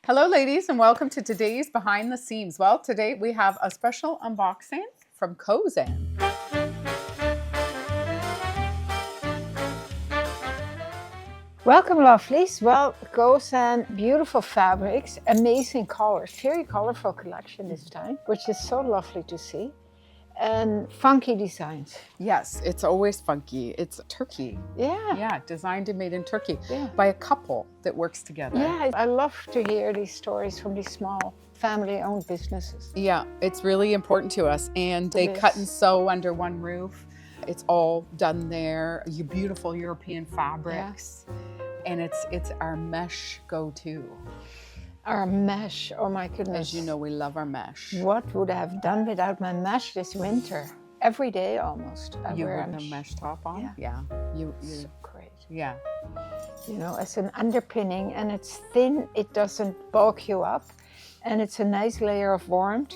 Hello ladies and welcome to today's Behind the Seams. Well, today we have a special unboxing from Kozan. Welcome Lovelies. Well, Kozan, beautiful fabrics, amazing colors, very colorful collection this time, which is so lovely to see. And funky designs. Yes, it's always funky. It's Turkey. Yeah, Designed and made in Turkey Yeah. by a couple that works together. Yeah, I love to hear these stories from these small family-owned businesses. Yeah, it's really important to us. And they It cut is. and sew under one roof. It's all done there. Your beautiful European fabrics. And it's our mesh go-to. Our mesh, oh my goodness. As you know, we love our mesh. What would I have done without my mesh this winter? Every day almost. I You wear with a mesh top on? Yeah. You So great. yeah. You know, it's an underpinning and it's thin, it doesn't bulk you up, and it's a nice layer of warmth.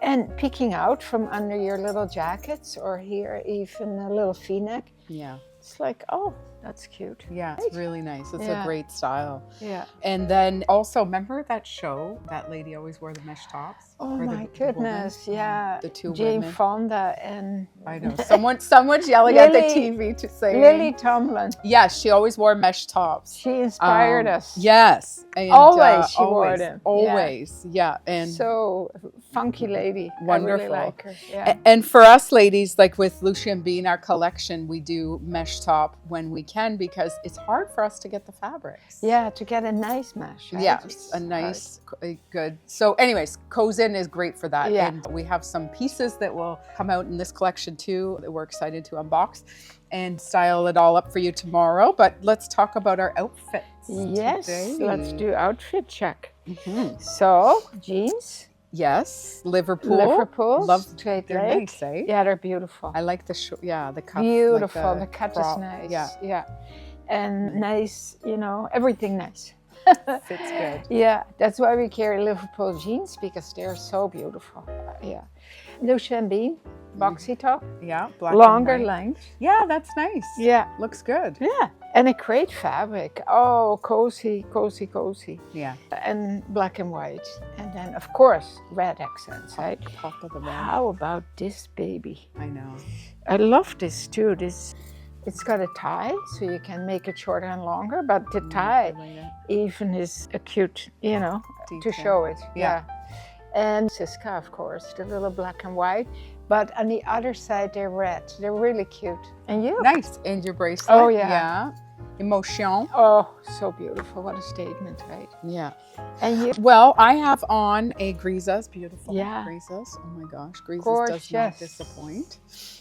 And peeking out from under your little jackets, or here even a little v-neck, Yeah. it's like, oh, that's cute. Yeah, it's really nice. It's a Yeah. great style. Yeah. And then also, remember that show? That lady always wore the mesh tops? Oh Or the my woman? goodness, yeah. The two Jane women. Fonda and I know. Someone's yelling at the Lily- TV to say. Lily Tomlin. Yeah, she always wore mesh tops. She inspired us. Yes. And, Always she wore them. Yeah. Always. Yeah. And So funky lady. I Wonderful. really like her. Yeah. And for us ladies, like with Lousje and Bean, our collection, we do mesh top when we can because it's hard for us to get the fabrics. Yeah, to get a nice mesh. Right? Yes, It's a nice, good. So anyways, Kozan is great for that. Yeah. And we have some pieces that will come out in this collection too that we're excited to unbox and style it all up for you tomorrow. But let's talk about our outfits Yes, today. let's do outfit check. Mhm. So, jeans, Yes, Liverpool. Liverpool, Love, straight they're leg. nice, eh? Yeah, they're beautiful. I like the, the cuff. Beautiful, like the cut crop. is nice. Yeah, Yeah. And nice, you know, everything nice. fits good. Yeah, that's why we carry Liverpool jeans, because they're so beautiful. Yeah. Lousje and Bean, boxy top, Yeah, black and longer white. length. Yeah, that's nice. Yeah. Looks good. Yeah. And a great fabric. Oh, cozy, cozy, cozy. Yeah. And black and white. And then, of course, red accents, right? Top of the red. How about this baby? I know. I love this too. It's got a tie, so you can make it shorter and longer, but the tie I like it. even is a cute, you know, to Detail. show it. Yeah. And Siska, of course, the little black and white. But on the other side, they're red. They're really cute. And you? Nice. And your bracelet. Oh, yeah. Yeah. Emotion. Oh, so beautiful. What a statement, right? Yeah. And you? Well, I have on a Grisas, beautiful Yeah. Grisas. Oh my gosh, Grisas does not Gorgeous. disappoint.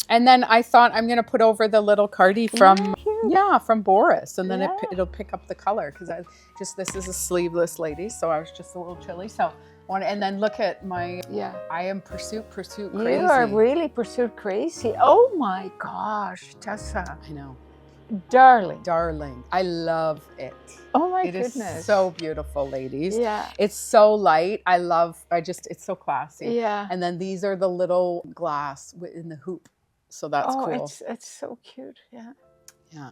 And then I thought I'm going to put over the little cardi from, Yeah. from Boris, and then Yeah. it'll pick up the color because this is a sleeveless lady, so I was just a little chilly. So and then look at my, Yeah. I am pursuit crazy. You are really pursuit crazy. Oh my gosh, Tessa. I know. Darling. Darling. I love it. Oh my It is goodness. so beautiful, ladies. Yeah. It's so light. It's so classy. Yeah. And then these are the little glass in the hoop. So that's Oh, cool. it's so cute. Yeah. Yeah.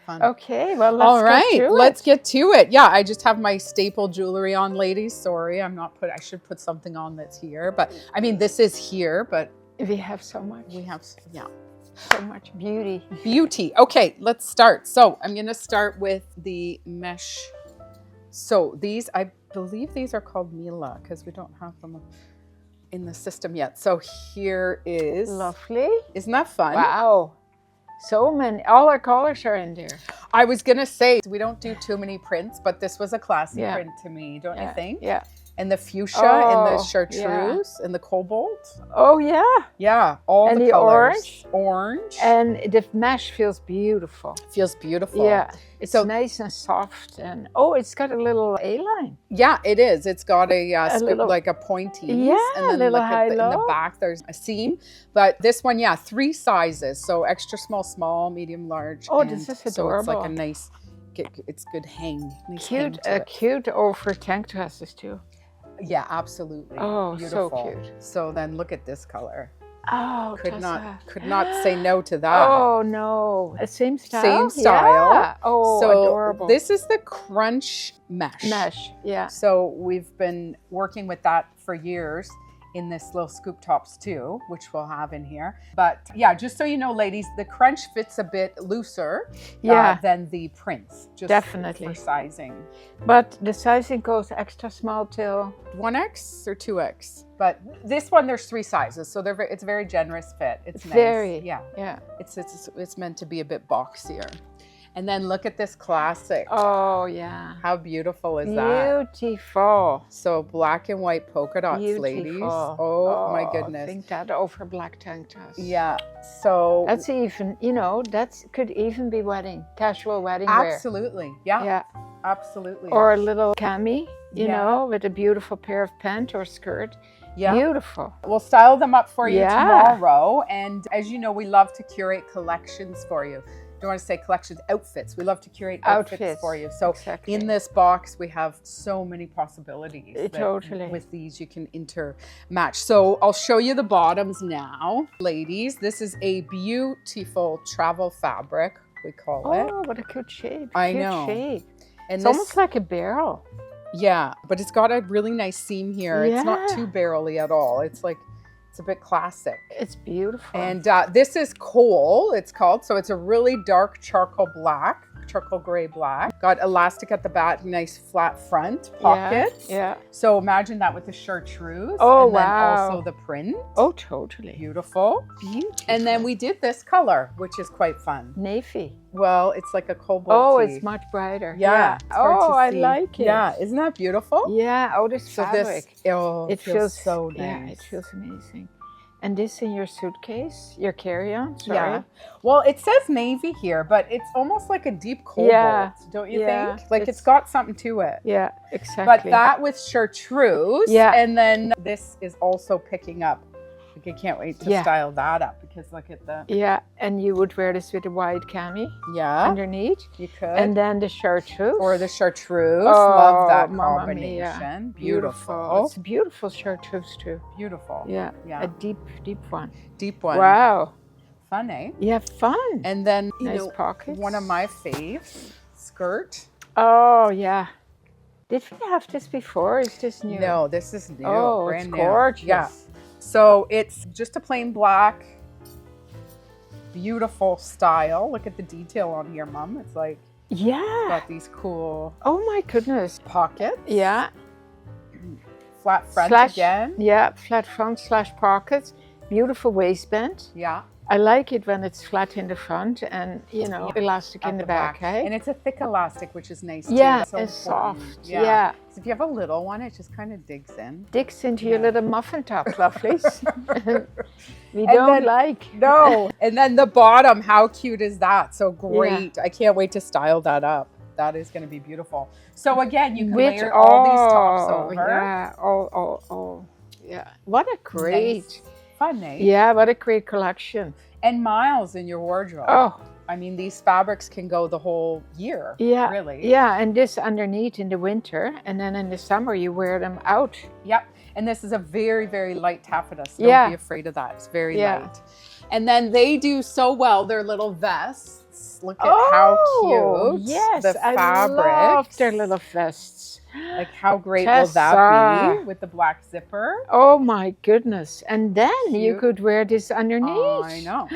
Fun. Okay, well, let's All right, get to let's it. get to it. Yeah, I just have my staple jewelry on, ladies. Sorry, I should put something on that's here. But I mean, this is here, but We have so much. we have, yeah. So much beauty. Beauty. Okay, let's start. So I'm going to start with the mesh. So these, I believe these are called Mila because we don't have them in the system yet. So here is, Lovely. isn't that fun? Wow. So many. All our colors are in there. I was going to say, we don't do too many prints, but this was a classy Yeah. print to me, don't you think? Yeah. And the fuchsia and the Oh, chartreuse and the cobalt. Oh, yeah. Yeah, all And the the colors. Orange. And the mesh feels beautiful. Feels beautiful. Yeah. It's So- nice and soft. And oh, it's got a little A-line. Yeah, it is. It's got a little- like a pointy. Yeah, and then little like in the high-low. back there's a seam. But this one, yeah, 3 sizes. So extra small, medium, large. Oh, and this is So it's like adorable. a nice, it's good hang. Nice Cute, hang to it. cute over tank dresses too. Yeah, absolutely. Oh, so Beautiful. cute. So then look at this color. Oh, Could Tessa. not say no to that. Oh no, same style. Same style. Yeah. Oh, So adorable. this is the crunch mesh. Mesh. Yeah. So we've been working with that for years in this little scoop tops too, which we'll have in here. But yeah, just so you know, ladies, the crunch fits a bit looser than the prints. Just definitely. For sizing. But the sizing goes extra small till 1X or 2X. But this one, there's 3 sizes, so it's a very generous fit. It's nice. Very. Yeah. It's meant to be a bit boxier. And then look at this classic. Oh, yeah. How beautiful is that? Beautiful. So black and white polka dots, ladies. Oh, my goodness. I think that over black tank tops. Yeah. So that's even, that could even be casual wedding wear. Absolutely. Yeah. Absolutely. Or a little cami, with a beautiful pair of pants or skirt. Yeah. Beautiful. We'll style them up for you tomorrow. And as you know, we love to curate collections for you. Don't want to say collections, outfits. We love to curate outfits for you. So in this box, we have so many possibilities. Totally. With these, you can intermatch. So I'll show you the bottoms now. Ladies, this is a beautiful travel fabric, we call it. Oh, what a cute shape. I know. Shape. And it's almost like a barrel. Yeah, but it's got a really nice seam here. Yeah. It's not too barrel-y at all. It's a bit classic. It's beautiful. And this is coal, it's called. So it's a really dark charcoal gray black. Got elastic at the back, nice flat front pockets. Yeah. So imagine that with the chartreuse. Oh, and wow. then also the print. Oh, totally. Beautiful. And then we did this color, which is quite fun. Navy. Well, it's like a cobalt. Oh, it's much brighter. Yeah. Oh, I like it. Yeah. Isn't that beautiful? Yeah. Oh, this fabric. It feels so nice. Yeah, it feels amazing. And this in your suitcase, your carry-on? Sorry. Yeah. Well, it says navy here, but it's almost like a deep cobalt, don't you think? Like it's got something to it. Yeah, exactly. But that with chartreuse. Yeah. And then this is also picking up. Like I can't wait to style that up because look at the. Yeah, and you would wear this with a white cami. Yeah. Underneath. You could. And then the chartreuse. Or the chartreuse. Love that Mia. combination. Beautiful. It's a beautiful chartreuse too. Beautiful. Yeah. A deep one. Deep one. Wow. Fun, eh? Yeah, fun. And then nice pockets. One of my faves, skirt. Oh yeah. Did we have this before? Is this new? No, this is new. Oh, brand it's new. Gorgeous. Yeah. So it's just a plain black, beautiful style. Look at the detail on here, Mom. It's like it's got these cool. Oh my goodness. Pockets. Yeah. Flat front again. Yeah, flat front / pockets. Beautiful waistband. Yeah. I like it when it's flat in the front and, elastic in the back. Hey? And it's a thick elastic, which is nice too. Yeah, so it's soft. Yeah. Yeah. So if you have a little one, it just kind of digs in. Digs into your little muffin top, lovelies. We don't like. No. And then the bottom, how cute is that? So great. Yeah. I can't wait to style that up. That is going to be beautiful. So again, you can layer all these tops over. Yeah. Oh. Yeah. What a great. Fun, eh? Yeah, what a great collection. And miles in your wardrobe. Oh. I mean, these fabrics can go the whole year. Yeah. Really. Yeah, and this underneath in the winter, and then in the summer you wear them out. Yep. And this is a very, very light taffeta. So don't be afraid of that. It's very light. And then they do so well, their little vests. Look at how cute. Yes, the fabric. I love their little vests. Like how great will that be with the black zipper? Oh my goodness. And then you could wear this underneath. Oh, I know.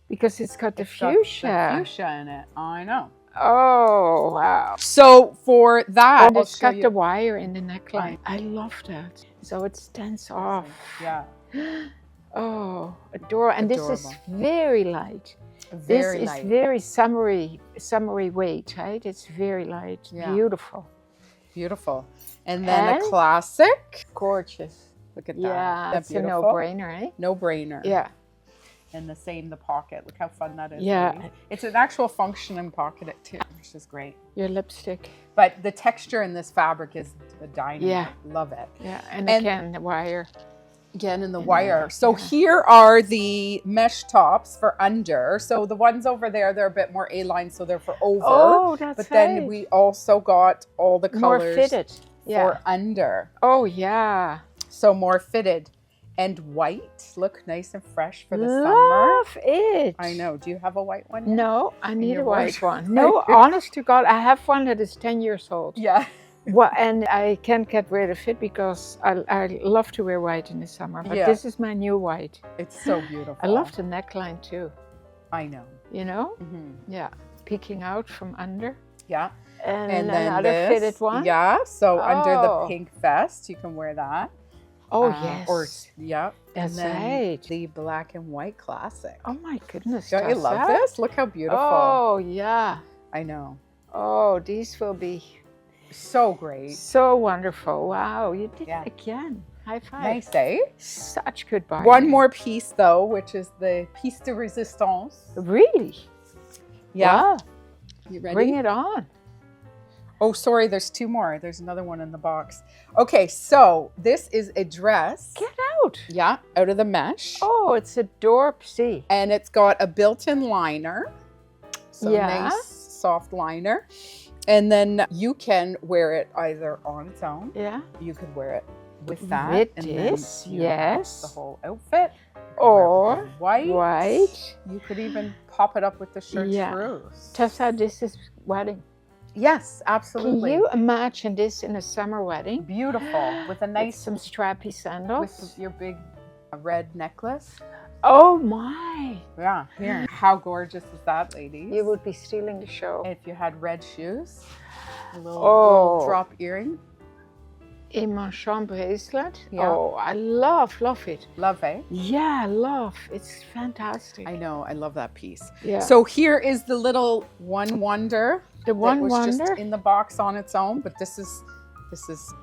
Because it's got the fuchsia. Got the fuchsia in it. I know. Oh, wow. So for that, and it's got the wire in the neckline. I love that. So it stands off. Yeah. Oh, adorable. And this is very light. Very light. This is very summery weight, right? It's very light. Yeah. Beautiful. Beautiful. And then a classic. Gorgeous. Look at that. Yeah, it's a no-brainer, eh? No-brainer. Yeah. And the pocket. Look how fun that is. Yeah. Really. It's an actual functioning pocket too, which is great. Your lipstick. But the texture in this fabric is a dynamite. Yeah. Love it. Yeah, and again, the wire. Again in the wire. So here are the mesh tops for under. So the ones over there, they're a bit more A-line, so they're for over. Oh, that's But then we also got all the colors more fitted for under. Oh, yeah. So more fitted. And white. Look nice and fresh for the Love summer. it. I know. Do you have a white one? No, I need your a white wardrobe? one. No, honest to God, I have one that is 10 years old. Yeah. Well, and I can't get rid of it because I love to wear white in the summer. But Yeah. this is my new white. It's so beautiful. I love the neckline too. I know. You know? Mm-hmm. Yeah. Peeking out from under. Yeah. And then another this, fitted one. Yeah. So under the Oh. pink vest, you can wear that. Oh, yes. Or yeah. That's and then right. the black and white classic. Oh my goodness. Don't you love Tessa. this? Look how beautiful. Oh, yeah. I know. Oh, these will be So great. so wonderful. Wow, you did Yeah. it again. High five. Nice, eh? Such good bargain. One more piece though, which is the piece de resistance. Really? Yeah. Wow. You ready? Bring it on. Oh, sorry, there's two more. There's another one in the box. Okay, so this is a dress. Get out. Yeah, out of the mesh. Oh, it's a dorpsy. And it's got a built-in liner. So Yeah. nice, soft liner. And then you can wear it either on its own. Yeah. You could wear it with that. With and this, then, you know, yes. the whole outfit. You could wear it Or with white. white. You could even pop it up with the shirt Yeah. through. Tessa, this is wedding. Yes, Can absolutely. you imagine this in a summer wedding? Beautiful. With a With nice, some strappy sandals. with your big red necklace. Oh my. Yeah, here. How gorgeous is that, ladies? You would be stealing the show. If you had red shoes, a little, Oh. little drop earring. A manchon bracelet. Yeah. Oh, I love it. Love, eh? Yeah, love. It's fantastic. I know. I love that piece. Yeah. So here is the little one wonder. The one that was wonder. just in the box on its own, but this is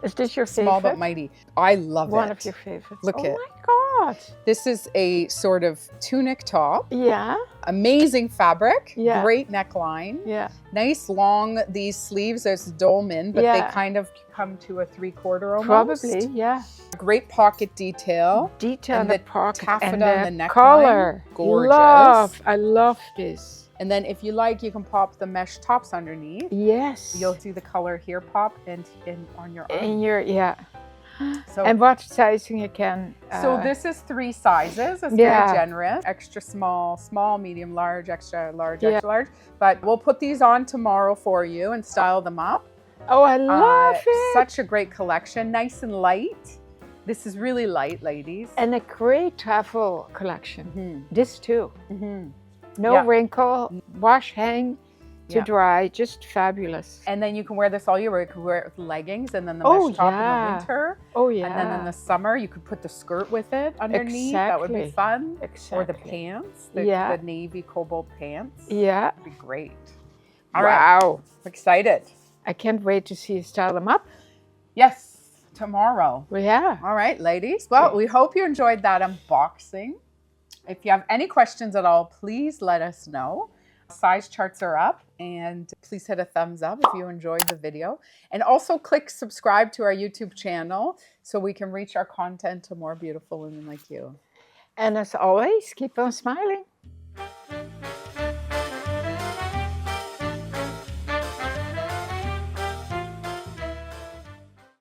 Is this your small favorite? but mighty. I love One it. of your favorites. Look oh it. my God. This is a sort of tunic top. Yeah. Amazing fabric. Yeah. Great neckline. Yeah. Nice long, these sleeves, there's dolman, but they Yeah. kind of come to a 3/4 almost. Probably. Yeah. Great pocket detail. Detail And in the the pocket taffeta and on the the neckline. color. Gorgeous. I love this. And then if you like, you can pop the mesh tops underneath. Yes. You'll see the color here pop and on your arm. in your yeah. So, And what sizing you can? so this is 3 sizes. It's Yeah. very generous. Extra small, small, medium, large, extra large, Yeah. extra large. But we'll put these on tomorrow for you and style them up. Oh, I love it. Such a great collection. Nice and light. This is really light, ladies. And a great travel collection. Mhm. This too. Mhm. No Yeah. wrinkle. Wash, hang to Yeah. dry. Just fabulous. And then you can wear this all year. You can wear it with leggings and then the Oh, mesh top in yeah. the winter. Oh yeah. And then in the summer, you could put the skirt with it underneath. That would be Exactly. fun. Exactly. Or the pants, the Yeah. navy cobalt pants. Yeah. That'd be great. All right. Wow. I'm excited. I can't wait to see you style them up. Yes, tomorrow. Well, yeah. All right, ladies. Well, we hope you enjoyed that unboxing. If you have any questions at all, please let us know. Size charts are up, and please hit a thumbs up if you enjoyed the video. And also click subscribe to our YouTube channel so we can reach our content to more beautiful women like you. And as always, keep on smiling.